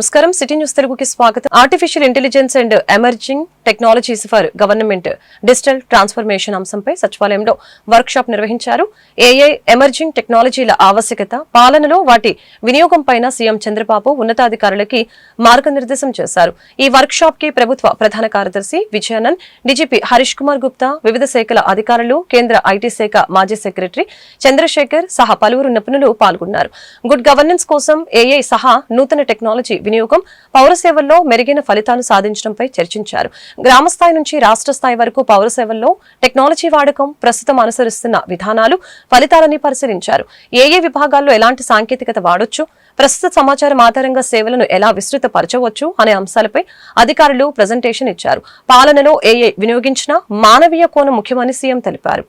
నమస్కారం city news తెలుగుకి స్వాగతం. Artificial intelligence and emerging technologies for government digital transformation అంశంపై సచివాలయంలో వర్క్ షాప్ నిర్వహించారు. ఏఐ ఎమర్జింగ్ టెక్నాలజీల ఆవశ్యకత, పాలనలో వాటి వినియోగం పైన సీఎం చంద్రబాబు ఉన్నతాధికారులకి మార్గనిర్దేశం చేశారు. ఈ వర్క్ షాప్ కి ప్రభుత్వ ప్రధాన కార్యదర్శి విజయానంద్, డీజీపీ హరీష్ కుమార్ గుప్తా, వివిధ శాఖల అధికారులు, కేంద్ర ఐటీ శాఖ మాజీ సెక్రటరీ చంద్రశేఖర్ సహా పలువురు నిపుణులు పాల్గొన్నారు. గుడ్ గవర్నెన్స్ కోసం ఏఐ సహా నూతన టెక్నాలజీ వినియోగం, పౌర సేవల్లో మెరుగైన ఫలితాలు సాధించడంపై చర్చించారు. గ్రామ స్థాయి నుంచి రాష్ట్ర స్థాయి వరకు పౌర సేవల్లో టెక్నాలజీ వాడకం, ప్రస్తుతం అనుసరిస్తున్న విధానాలు, ఫలితాలని పరిశీలించారు. ఏఏ విభాగాల్లో ఎలాంటి సాంకేతికత వాడొచ్చు, ప్రస్తుత సమాచారం ఆధారంగా సేవలను ఎలా విస్తృతపరచవచ్చు అనే అంశాలపై అధికారులు ప్రజెంటేషన్ ఇచ్చారు. పాలనలో ఏఐ వినియోగించిన మానవీయ కోణం ముఖ్యమని సీఎం తెలిపారు.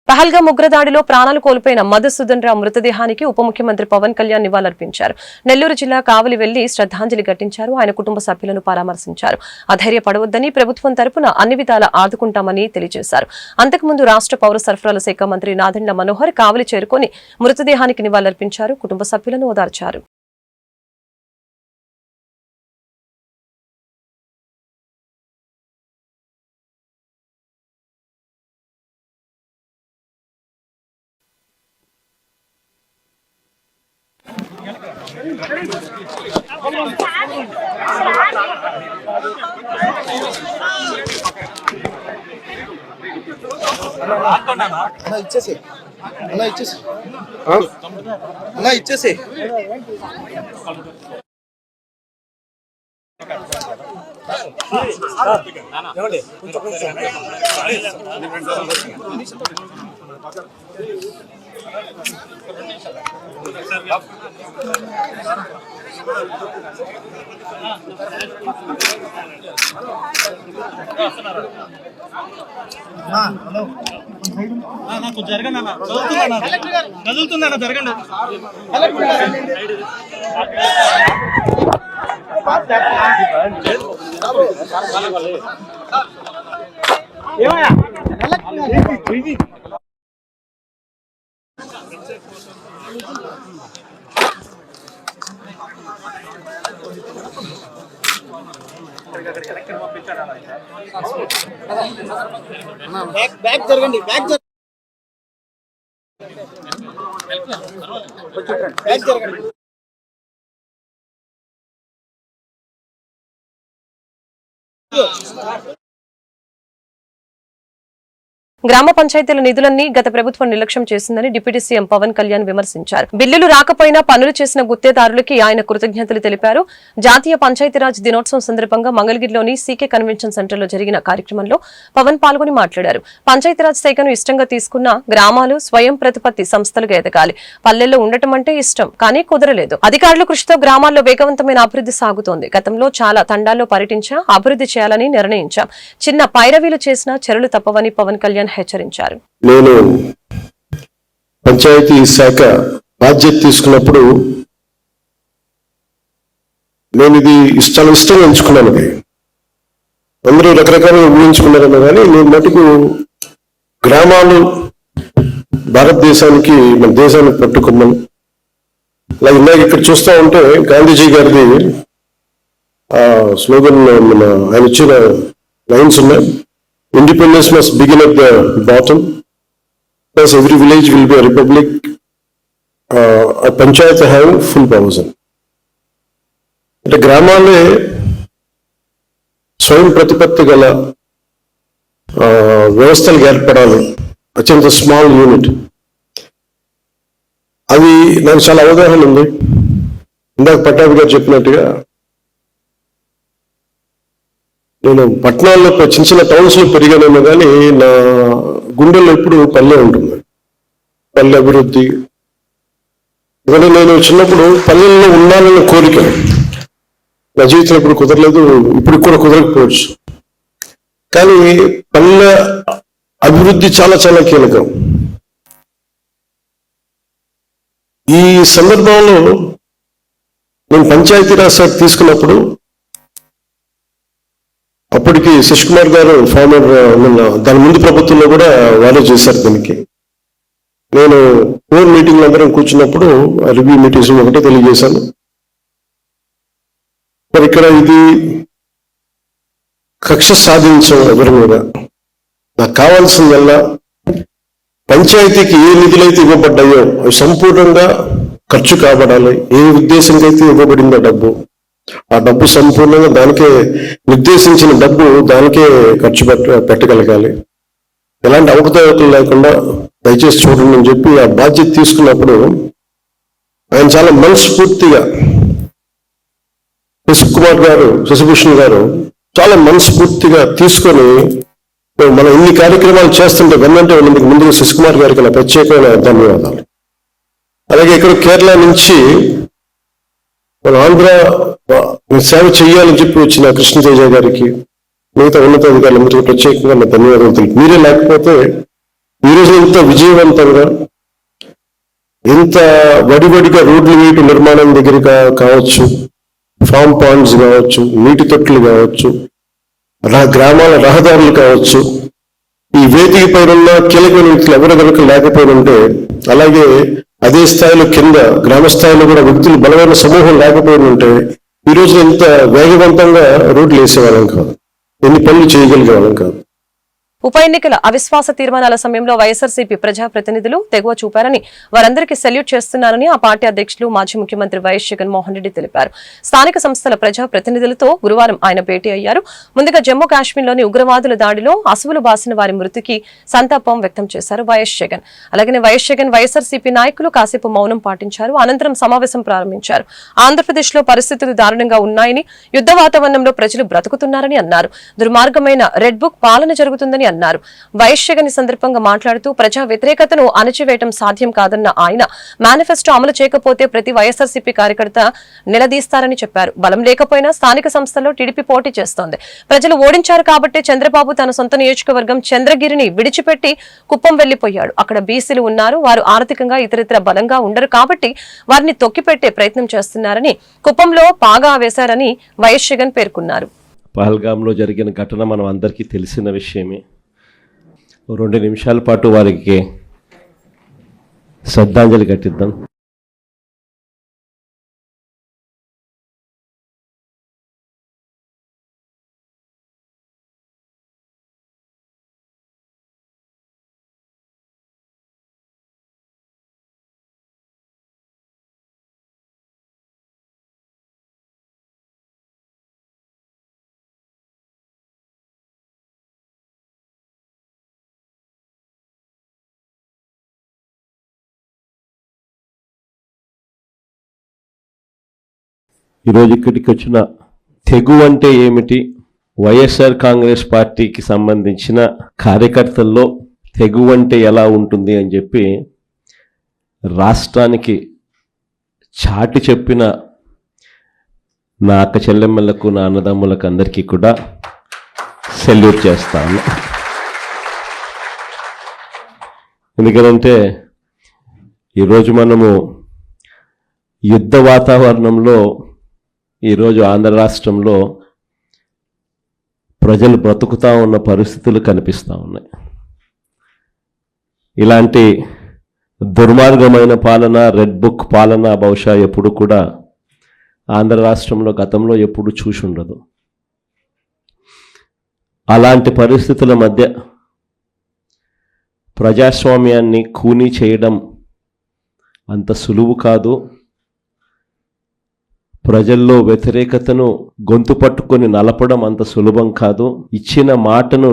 పహల్గామ్ ఉగ్రదాడిలో ప్రాణాలు కోల్పోయిన మధుసూదన్ రావు మృతదేహానికి ఉప ముఖ్యమంత్రి పవన్ కళ్యాణ్ నివాళులర్పించారు. నెల్లూరు జిల్లా కావలి వెళ్లి శ్రద్ధాంజలి ఘటించారు. ఆయన కుటుంబ సభ్యులను పరామర్శించారు. అధైర్యపడవద్దని, ప్రభుత్వం తరపున అన్ని విధాలా ఆదుకుంటామని తెలియజేశారు. అంతకుముందు రాష్ట్ర పౌర సరఫరాల శాఖ మంత్రి నాదెండ్ల మనోహర్ కావలి చేరుకుని మృతదేహానికి నివాళులర్పించారు. కుటుంబ సభ్యులను ఓదార్చారు. ఇచ్చేసి నాకు జరగండి అన్న, కదులుతుందన్న జరగండి. బ్యాక్ జరగండి, బ్యాక్ జరగండి. గ్రామ పంచాయతీల నిధులన్నీ గత ప్రభుత్వం నిర్లక్ష్యం చేసిందని డిప్యూటీ సీఎం పవన్ కళ్యాణ్ విమర్శించారు. బిల్లులు రాకపోయినా పనులు చేసిన గుత్తేదారులకి ఆయన కృతజ్ఞతలు తెలిపారు. జాతీయ పంచాయతీరాజ్ దినోత్సవం సందర్భంగా మంగళగిరిలోని సీకే కన్వెన్షన్ సెంటర్లో జరిగిన కార్యక్రమంలో పవన్ పాల్గొని మాట్లాడారు. పంచాయతీరాజ్ శాఖను ఇష్టంగా తీసుకున్న గ్రామాలు స్వయం ప్రతిపత్తి సంస్థలుగా ఎదగాలి. పల్లెల్లో ఉండటం అంటే ఇష్టం, కానీ కుదరలేదు. అధికారుల కృషితో గ్రామాల్లో వేగవంతమైన అభివృద్ధి సాగుతోంది. గతంలో చాలా తండాల్లో పర్యటించా, అభివృద్ధి చేయాలని నిర్ణయించాం. చిన్న పైరవీలు చేసినా చర్యలు తప్పవని పవన్ కళ్యాణ్ హెచ్చరించారు. నేను పంచాయతీ శాఖ బాధ్యత తీసుకున్నప్పుడు నేను ఇది ఇష్టంగా ఎంచుకున్నాను. అందరూ రకరకాలుగా ఊహించుకున్నారన్న కానీ నేను మటుకు గ్రామాలు భారతదేశానికి, మన దేశానికి పట్టుకున్నాను. అలా ఇందాక ఇక్కడ చూస్తూ ఉంటే గాంధీజీ గారిది స్లోగన్, ఆయన ఇచ్చిన లైన్స్ ఉన్నాయి. Independence must begin at the bottom. Thus, every village will be a republic. A panchayat have full powers. అంటే గ్రామాలే స్వయం ప్రతిపత్తి గల వ్యవస్థలు ఏర్పడాలి. అత్యంత స్మాల్ యూనిట్. అది నాకు చాలా అవగాహన ఉంది. ఇందాక పట్టాభి గారు చెప్పినట్టుగా నేను పట్టణాల్లో చిన్న చిన్న టౌన్స్ లో పెరిగానేమో కానీ నా గుండెల్లో ఎప్పుడు పల్లె ఉంటుంది. పల్లె అభివృద్ధి. ఎందుకంటే నేను చిన్నప్పుడు పల్లెల్లో ఉండాలన్న కోరిక. నా జీవితం ఎప్పుడు కుదరలేదు, ఇప్పుడు కూడా కుదరకపోవచ్చు. కానీ పల్లె అభివృద్ధి చాలా చాలా కీలకం. ఈ సందర్భంలో నేను పంచాయతీరాజ్ శాఖ తీసుకున్నప్పుడు అప్పటికి శశికుమార్ గారు ఫార్మర్ దాని ముందు ప్రభుత్వంలో కూడా వారే చేశారు దీనికి. నేను 4 మీటింగ్లు అందరం కూర్చున్నప్పుడు రివ్యూ మీటింగ్స్ ఒకటే తెలియజేశాను. మరి ఇక్కడ ఇది కక్ష సాధించం ఎవరి మీద. నాకు కావాల్సిందల్లా పంచాయతీకి ఏ నిధులైతే ఇవ్వబడ్డాయో అవి సంపూర్ణంగా ఖర్చు కాబడాలి. ఏ ఉద్దేశంగా అయితే ఇవ్వబడిందో ఆ డబ్బు సంపూర్ణంగా దానికే నిర్దేశించిన డబ్బు దానికే ఖర్చు పెట్టగలగాలి. ఎలాంటి అవకతవకలు లేకుండా దయచేసి చూడండి అని చెప్పి ఆ బాధ్యత తీసుకున్నప్పుడు ఆయన చాలా మనస్ఫూర్తిగా శశిభూషణ్ గారు చాలా మనస్ఫూర్తిగా తీసుకొని మనం ఇన్ని కార్యక్రమాలు చేస్తుంటే వెన్నంటే మీకు ముందుగా శశికుమార్ గారికి నా ప్రత్యేకమైన ధన్యవాదాలు. అలాగే ఇక్కడ కేరళ నుంచి మన ఆంధ్ర సేవ చేయాలని చెప్పి వచ్చిన కృష్ణతేజ గారికి, మిగతా ఉన్నతాధికారులందరికీ ప్రత్యేకంగా నా ధన్యవాదాలు తెలుపు. మీరే లేకపోతే ఈరోజు ఇంత విజయవంతంగా ఇంత వడివడిగా రోడ్లు వేయటం నిర్మాణం దగ్గర కావచ్చు, ఫామ్ పాండ్స్ కావచ్చు, నీటి తొట్లు కావచ్చు, గ్రామాల రహదారులు కావచ్చు, ఈ వేదిక పైన కీలకమైన వ్యక్తులు ఎవరి కనుక లేకపోయిన ఉంటే, అలాగే అదే స్థాయిలో కింద గ్రామ స్థాయిలో కూడా వ్యక్తులు బలమైన సమూహం లేకపోయిన ఉంటే ఈ రోజు ఇంత వేగవంతంగా రోడ్లు వేసేవాళ్ళం కాదు, ఎన్ని పనులు చేయగలిగే వాళ్ళం కాదు. ఉప ఎన్నికల అవిశ్వాస తీర్మానాల సమయంలో వైఎస్ఆర్సీపీ ప్రజాప్రతినిధులు తెగువ చూపారని, వారందరికీ సెల్యూట్ చేస్తున్నారని ఆ పార్టీ అధ్యక్షులు మాజీ ముఖ్యమంత్రి వైఎస్ జగన్మోహన్ రెడ్డి తెలిపారు. స్థానిక సంస్థల ప్రజాప్రతినిధులతో గురువారం ఆయన భేటీ అయ్యారు. ముందుగా జమ్మూ కాశ్మీర్లోని ఉగ్రవాదుల దాడిలో అసువులు బాసిన వారి మృతికి సంతాపం వ్యక్తం చేశారు వైఎస్ జగన్. అలాగే వైఎస్ జగన్ వైఎస్ఆర్సీపీ నాయకులు కాసేపు మౌనం పాటించారు. అనంతరం సమావేశం ప్రారంభించారు. ఆంధ్రప్రదేశ్ లో పరిస్థితులు దారుణంగా ఉన్నాయని, యుద్ధ వాతావరణంలో ప్రజలు బ్రతుకుతున్నారని అన్నారు. దుర్మార్గమైన రెడ్ బుక్ పాలన జరుగుతుందని అన్నారు. వైఎస్ జగన్ ఈ సందర్భంగా మాట్లాడుతూ ప్రజా వ్యతిరేకతను అణచివేయడం సాధ్యం కాదన్న ఆయన, మేనిఫెస్టో అమలు చేయకపోతే ప్రతి వైఎస్ఆర్సీపీ కార్యకర్త నిలదీస్తారని చెప్పారు. బలం లేకపోయినా స్థానిక సంస్థల్లో టీడీపీ పోటీ చేస్తోంది. ప్రజలు ఓడించారు కాబట్టి చంద్రబాబు తన సొంత నియోజకవర్గం చంద్రగిరిని విడిచిపెట్టి కుప్పం వెళ్లిపోయాడు. అక్కడ బీసీలు ఉన్నారు, వారు ఆర్థికంగా ఇతరితర బలంగా ఉండరు కాబట్టి వారిని తొక్కిపెట్టే ప్రయత్నం చేస్తున్నారని, కుప్పంలో పాగా వేశారని వైఎస్ జగన్ పేర్కొన్నారు. పహల్గామ్లో జరిగిన ఘటన మనం అందరికీ తెలిసిన విషయమే. 2 నిమిషాల పాటు వారికి శ్రద్ధాంజలి ఘటిద్దాం. ఈరోజు ఇక్కడికి వచ్చిన తెగు అంటే ఏమిటి, వైఎస్ఆర్ కాంగ్రెస్ పార్టీకి సంబంధించిన కార్యకర్తల్లో తెగు అంటే ఎలా ఉంటుంది అని చెప్పి రాష్ట్రానికి చాటి చెప్పిన నా అక్క చెల్లెమ్మలకు, నా అన్నదమ్ములకు అందరికీ కూడా సెల్యూట్ చేస్తాను. ఎందుకంటే ఈరోజు మనము యుద్ధ వాతావరణంలో ఈరోజు ఆంధ్ర రాష్ట్రంలో ప్రజలు బ్రతుకుతూ ఉన్న పరిస్థితులు కనిపిస్తూ ఉన్నాయి. ఇలాంటి దుర్మార్గమైన పాలన, రెడ్ బుక్ పాలన బహుశా ఎప్పుడు కూడా ఆంధ్ర రాష్ట్రంలో గతంలో ఎప్పుడు చూసి ఉండదు. అలాంటి పరిస్థితుల మధ్య ప్రజాస్వామ్యాన్ని కూనీ చేయడం అంత సులువు కాదు. ప్రజల్లో వ్యతిరేకతను గొంతు పట్టుకొని నలపడం అంత సులభం కాదు. ఇచ్చిన మాటను,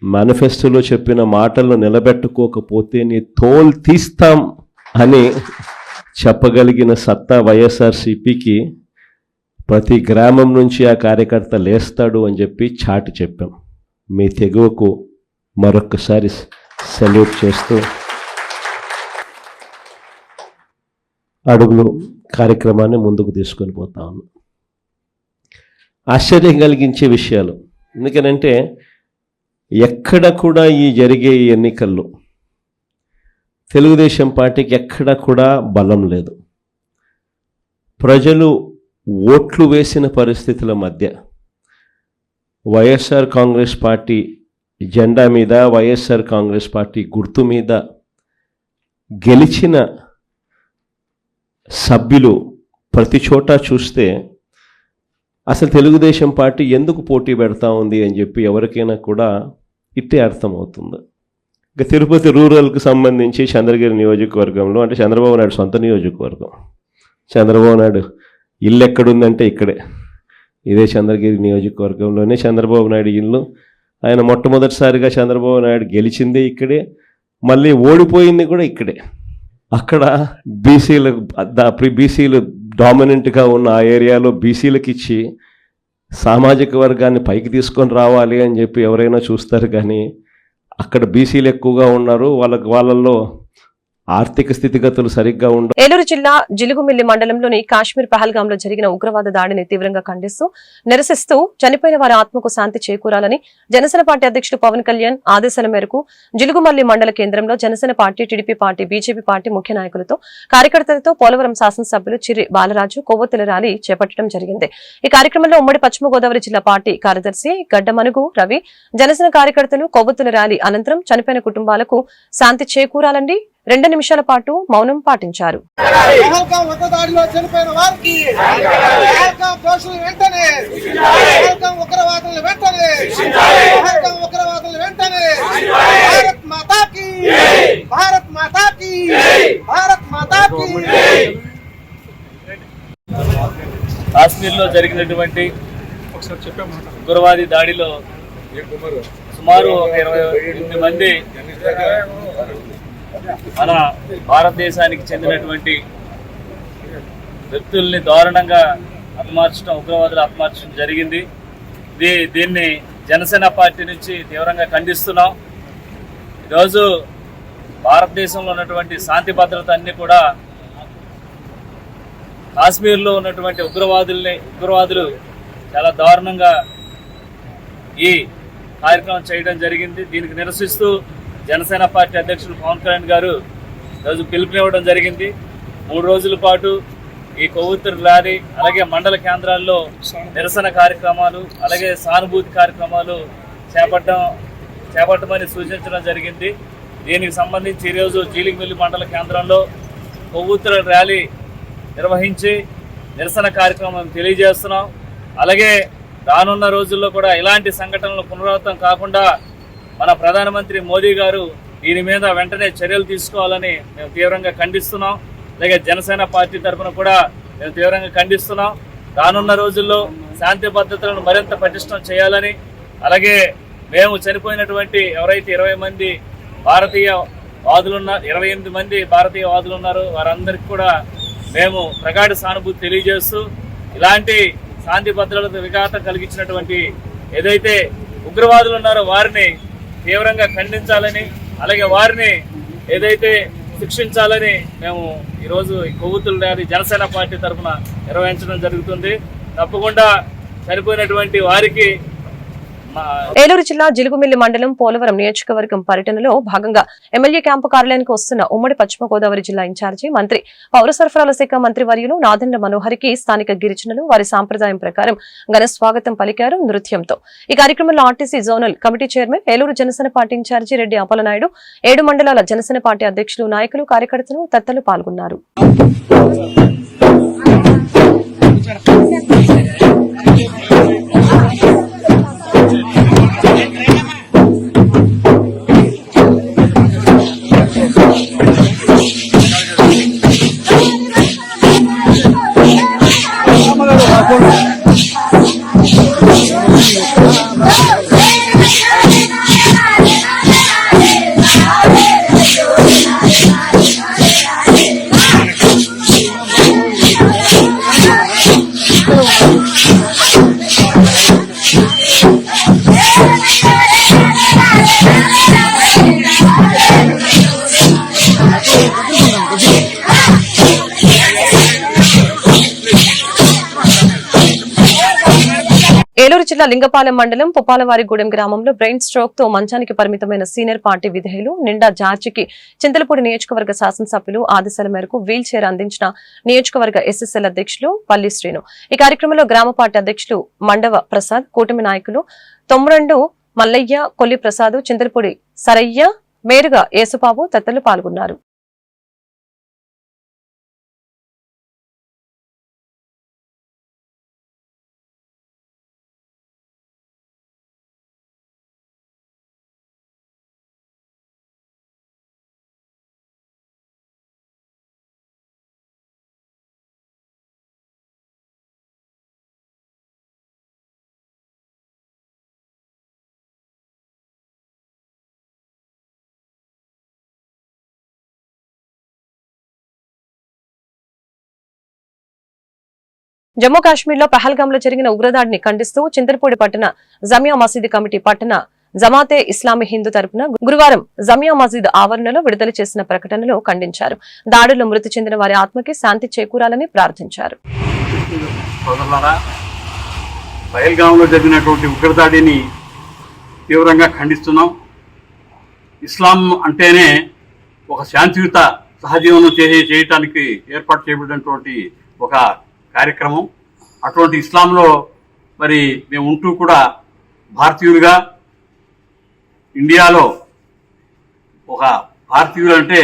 మేనిఫెస్టోలో చెప్పిన మాటలను నిలబెట్టుకోకపోతే నీ తోలు తీస్తాం అని చెప్పగలిగిన సత్తా వైఎస్ఆర్సీపీకి ప్రతి గ్రామం నుంచి ఆ కార్యకర్త లేస్తాడు అని చెప్పి చాటి చెప్పాం. మీ తెగువకు మరొక్కసారి సెల్యూట్ చేస్తూ అడుగులు కార్యక్రమాన్ని ముందుకు తీసుకొని పోతా ఉన్నాం. ఆశ్చర్యం కలిగించే విషయాలు. ఎందుకనంటే ఎక్కడ కూడా ఈ జరిగే ఈ ఎన్నికల్లో తెలుగుదేశం పార్టీకి ఎక్కడా కూడా బలం లేదు. ప్రజలు ఓట్లు వేసిన పరిస్థితుల మధ్య వైఎస్ఆర్ కాంగ్రెస్ పార్టీ జెండా మీద, వైఎస్ఆర్ కాంగ్రెస్ పార్టీ గుర్తు మీద గెలిచిన సభ్యులు ప్రతి చోట చూస్తే అసలు తెలుగుదేశం పార్టీ ఎందుకు పోటీ పెడతా ఉంది అని చెప్పి ఎవరికైనా కూడా ఇట్టే అర్థమవుతుంది. ఇక తిరుపతి రూరల్కి సంబంధించి చంద్రగిరి నియోజకవర్గంలో, అంటే చంద్రబాబు నాయుడు సొంత నియోజకవర్గం, చంద్రబాబు నాయుడు ఇల్లు ఎక్కడుందంటే ఇక్కడే, ఇదే చంద్రగిరి నియోజకవర్గంలోనే చంద్రబాబు నాయుడు ఇల్లు. ఆయన మొట్టమొదటిసారిగా చంద్రబాబు నాయుడు గెలిచిందే ఇక్కడే, మళ్ళీ ఓడిపోయింది కూడా ఇక్కడే. అక్కడ బీసీలు డామినెంట్గా ఉన్న ఆ ఏరియాలో బీసీలకు ఇచ్చి సామాజిక వర్గాన్ని పైకి తీసుకొని రావాలి అని చెప్పి ఎవరైనా చూస్తారు, కానీ అక్కడ బీసీలు ఎక్కువగా ఉన్నారు, వాళ్ళల్లో ఆర్థిక స్థితిగతులు సరిగ్గా ఉండవు. ఏలూరు జిల్లా జిలుగుమిల్లి మండలంలోని కాశ్మీర్ పహల్గామ్ లో జరిగిన ఉగ్రవాద దాడిని తీవ్రంగా ఖండిస్తూ నిరసిస్తూ చనిపోయిన వారి ఆత్మకు శాంతి చేకూరాలని జనసేన పార్టీ అధ్యక్షుడు పవన్ కళ్యాణ్ ఆదేశాల మేరకు జిలుగుమల్లి మండల కేంద్రంలో Janasena party, TDP party, BJP party ముఖ్య నాయకులతో, కార్యకర్తలతో పోలవరం శాసనసభ్యులు చిర్రి బాలరాజు కొవ్వొత్తుల ర్యాలీ చేపట్టడం జరిగింది. ఈ కార్యక్రమంలో ఉమ్మడి పశ్చిమ గోదావరి జిల్లా పార్టీ కార్యదర్శి గడ్డమనుగు రవి, జనసేన కార్యకర్తలు కొవ్వొత్తుల ర్యాలీ అనంతరం చనిపోయిన కుటుంబాలకు శాంతి చేకూరాలని 2 నిమిషాల పాటు మౌనం పాటించారు. కాశ్మీర్ లో జరిగినటువంటి ఉగ్రవాది దాడిలో సుమారు 28 మంది మన భారతదేశానికి చెందినటువంటి వ్యక్తుల్ని దారుణంగా ఉగ్రవాదులు హతమార్చడం జరిగింది. దీన్ని జనసేన పార్టీ నుంచి తీవ్రంగా ఖండిస్తున్నాం. ఈరోజు భారతదేశంలో ఉన్నటువంటి శాంతి భద్రత అన్ని కూడా కాశ్మీర్లో ఉన్నటువంటి ఉగ్రవాదులు చాలా దారుణంగా ఈ కార్యక్రమం చేయడం జరిగింది. దీనికి నిరసిస్తూ జనసేన పార్టీ అధ్యక్షుడు పవన్ కళ్యాణ్ గారు ఈరోజు పిలుపునివ్వడం జరిగింది. 3 రోజుల పాటు ఈ కొవ్వొత్తుల ర్యాలీ, అలాగే మండల కేంద్రాల్లో నిరసన కార్యక్రమాలు, అలాగే సానుభూతి కార్యక్రమాలు చేపట్టమని సూచించడం జరిగింది. దీనికి సంబంధించి ఈరోజు జీలిగిమిల్లి మండల కేంద్రంలో కొవ్వొత్తుల ర్యాలీ నిర్వహించి నిరసన కార్యక్రమం తెలియజేస్తున్నాం. అలాగే రానున్న రోజుల్లో కూడా ఇలాంటి సంఘటనలు పునరావృతం కాకుండా మన ప్రధానమంత్రి మోదీ గారు దీని మీద వెంటనే చర్యలు తీసుకోవాలని మేము తీవ్రంగా ఖండిస్తున్నాం. అలాగే జనసేన పార్టీ తరఫున కూడా మేము తీవ్రంగా ఖండిస్తున్నాం. రానున్న రోజుల్లో శాంతి భద్రతలను మరింత పటిష్టం చేయాలని, అలాగే మేము చనిపోయినటువంటి ఎవరైతే 20 మంది భారతీయ వాదులున్నారు, 28 మంది భారతీయ వాదులు ఉన్నారు, వారందరికీ కూడా మేము ప్రగాఢ సానుభూతి తెలియజేస్తూ ఇలాంటి శాంతి భద్రతలకు విఘాతం కలిగించినటువంటి ఏదైతే ఉగ్రవాదులు ఉన్నారో వారిని తీవ్రంగా ఖండించాలని, అలాగే వారిని ఏదైతే శిక్షించాలని మేము ఈరోజు ఈ కొవ్వొత్తుల ర్యాలీ జనసేన పార్టీ తరఫున నిర్వహించడం జరుగుతుంది. తప్పకుండా చనిపోయినటువంటి వారికి ఏలూరు జిల్లా జిలుగుమిల్లి మండలం పోలవరం నియోజకవర్గం పర్యటనలో భాగంగా ఎమ్మెల్యే క్యాంపు కార్యాలయానికి వస్తున్న ఉమ్మడి పశ్చిమ గోదావరి జిల్లా ఇన్ఛార్జి మంత్రి, పౌర సరఫరాల శాఖ మంత్రి వర్యులు నాదెండ్ల మనోహరికి స్థానిక గిరిజనులు వారి సాంప్రదాయం ప్రకారం ఘన స్వాగతం పలికారు నృత్యంతో. ఈ కార్యక్రమంలో RTC zonal committee chairman, Eluru Janasena party incharge Reddy Appalanaidu, 7 మండలాల జనసేన పార్టీ అధ్యక్షులు, నాయకులు, కార్యకర్తలు తదితరులు పాల్గొన్నారు. ఏలూరు జిల్లా లింగపాలెం మండలం పుప్పాలవారిగూడెం గ్రామంలో బ్రెయిన్ స్ట్రోక్ తో మంచానికి పరిమితమైన సీనియర్ పార్టీ విధేయులు నిండా జార్జికి చింతలపూడి నియోజకవర్గ శాసనసభ్యులు ఆదేశాల మేరకు వీల్ చైర్ అందించిన నియోజకవర్గ ఎస్ఎస్ఎల్ అధ్యక్షులు పల్లి శ్రీను. ఈ కార్యక్రమంలో గ్రామ పార్టీ అధ్యక్షులు మండవ ప్రసాద్, కూటమి నాయకులు తొమ్మిరెండు మల్లయ్య, కొల్లి ప్రసాద్, చింతలపూడి సరయ్య, మేరుగా యేసుబాబు తదితరులు పాల్గొన్నారు. జమ్మూ కాశ్మీర్ లో పహల్గామ్ లో జరిగిన ఉగ్రదాడిని ఖండిస్తూ చింతలపూడి పట్టణ జమియా మసీదు కమిటీ పట్టణ జమాతే ఇస్లామీ హిందూ తరపున గురువారం జమియా మసీద్ ఆవరణలో విడుదల చేసిన ప్రకటనలో ఖండించారు. దాడుల్లో మృతి చెందిన వారి ఆత్మకి శాంతి చేకూరాలని ప్రార్థించారు. పహల్గామ్లో జరిగినటువంటి ఉగ్రదాడిని తీవ్రంగా ఖండిస్తున్నాం. ఇస్లాం అంటేనే ఒక శాంతియుత సహజీవనం చేయటానికి ఏర్పాటు చేయబడినటువంటి ఒక కార్యక్రమం. అటువంటి ఇస్లాంలో మరి మేము ఉంటూ కూడా భారతీయులుగా ఇండియాలో ఒక భారతీయులు అంటే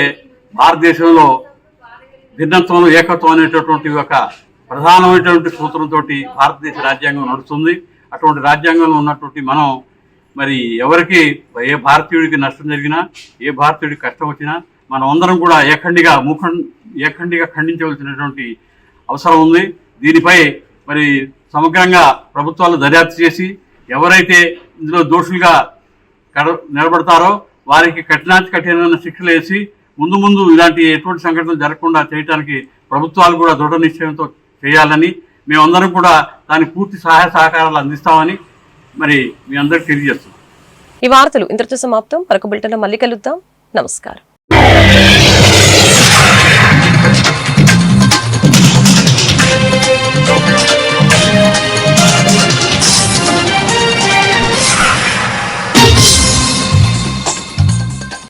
భారతదేశంలో భిన్నత్వంలో ఏకత్వం అనేటటువంటి ఒక ప్రధానమైనటువంటి సూత్రంతో భారతదేశ రాజ్యాంగం నడుస్తుంది. అటువంటి రాజ్యాంగంలో ఉన్నటువంటి మనం మరి ఎవరికి ఏ భారతీయుడికి నష్టం జరిగినా, ఏ భారతీయుడికి కష్టం వచ్చినా మనం అందరం కూడా ఏఖండిగా ఖండించవలసినటువంటి అవసరం ఉంది. దీనిపై మరి సమగ్రంగా ప్రభుత్వాలు దర్యాప్తు చేసి ఎవరైతే ఇందులో దోషులుగా నిలబడతారో వారికి కఠినమైన శిక్షలు వేసి ముందు ఇలాంటి ఎటువంటి సంఘటనలు జరగకుండా చేయడానికి ప్రభుత్వాలు కూడా దృఢ నిశ్చయంతో చేయాలని మేమందరం కూడా దానికి పూర్తి సహాయ సహకారాలు అందిస్తామని మరి మీ అందరికి తెలియజేస్తున్నాం. ఈ వార్తలు ఇంతటితో సమాప్తం. మరొక బులెటిన్లో మళ్ళీ కలుద్దాం. నమస్కారం.